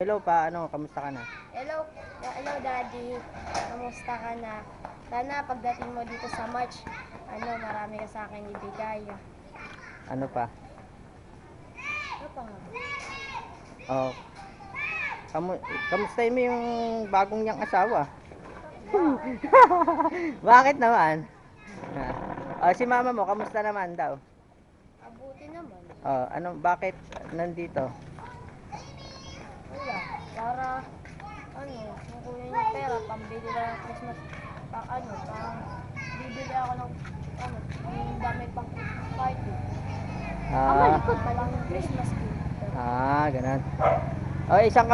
Hello pa, kamusta ka na? Hello Daddy. Kamusta ka na? Sana pagdating mo dito sa March, marami ka sa akin ibigay. Ano pa? Ano pa nga? Oh, kamusta mo yung bagong niyang asawa? Bakit naman? Si mama mo, kamusta naman daw? Abuti naman. Bakit nandito? Wala. Para, makuha niya pera, pambili na ng Christmas. Bibili ako ng, yung damit pang Christmas party. Ah, Palang Christmas gift. ganun. Isang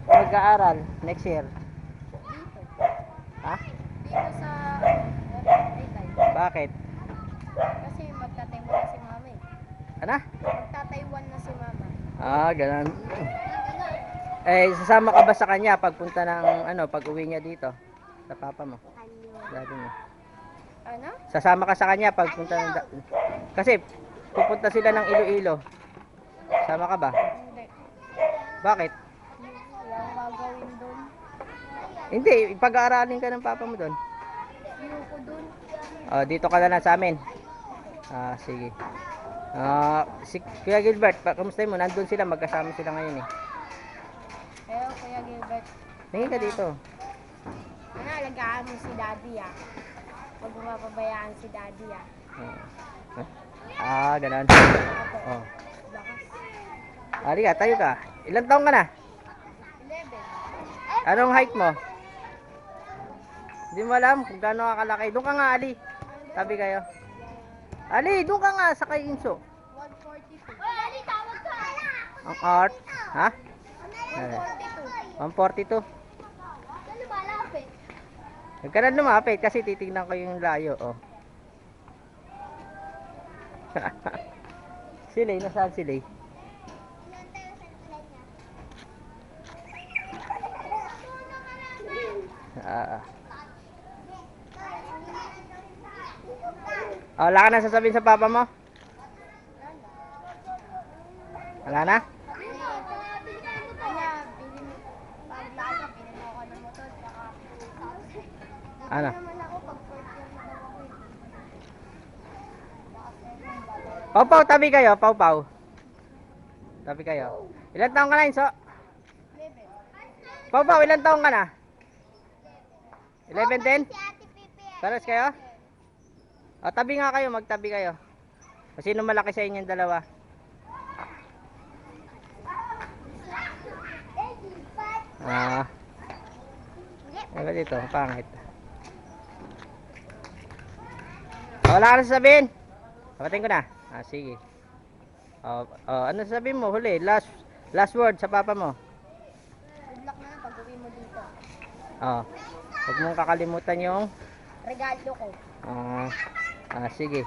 mag-aaral next year. Dito. Ha? Dito sa, Taytay. Bakit? Kasi magtataywan na si mama eh. Ano? Magtataywan na si mama. Ganun. Sasama ka ba sa kanya pagpunta ng pag-uwi niya dito? Sa papa mo, daddy mo. Ano? Sasama ka sa kanya pagpunta kasi pupunta sila ng Iloilo. Sama ka ba? Hindi. Bakit? Wala akong gagawin doon. Hindi, pag-aaralin ka ng papa mo doon. Ayoko doon. Dito ka na lang sa amin. Sige. Si Kuya Gilbert, kamusta mo? Nandun sila, magkasama sila ngayon eh. Pero Kuya Gilbert, Tingin ka dito. alagaan mo si Daddy ah. Huwag mo mapabayaan si Daddy ah. Ganun. Opo. Bakas. Halika, tayo ka. Ilang taong ka na? 11. Anong height mo? Hindi mo alam kung gaano kakalaki. Doon ka nga, Ali. Tabi kayo. Ali, doon ka nga sa kay Inso. 142. Ali, tawag ka! Ang art. Ha? 142. 142. Ano ba, lapit? Huwag ka na lumapit kasi titignan ko yung layo. Silay, nasaan silay? Wala ka na sasabihin sa papa mo? Wala na? Kanya, paglaga, pinili ako ng motor, saka Ano? naman ako pag first year na daw ako eh. Pau-pau, tabi kayo, pau-pau. Tabi kayo. Ilan taong ka na, Inso? 11. Pau-pau, ilan taong ka na? 11 din? Pares kayo? Tabi nga kayo, magtabi kayo. Sino malaki sa inyong dalawa? Ano dito? Pangit. Wala ka na sasabihin? Kapatin ko na. Sige. Ano sasabihin mo? Huli, last word sa papa mo. Good luck na lang pag uwi mo dito. Huwag mong kakalimutan yung Regalo ko. sige.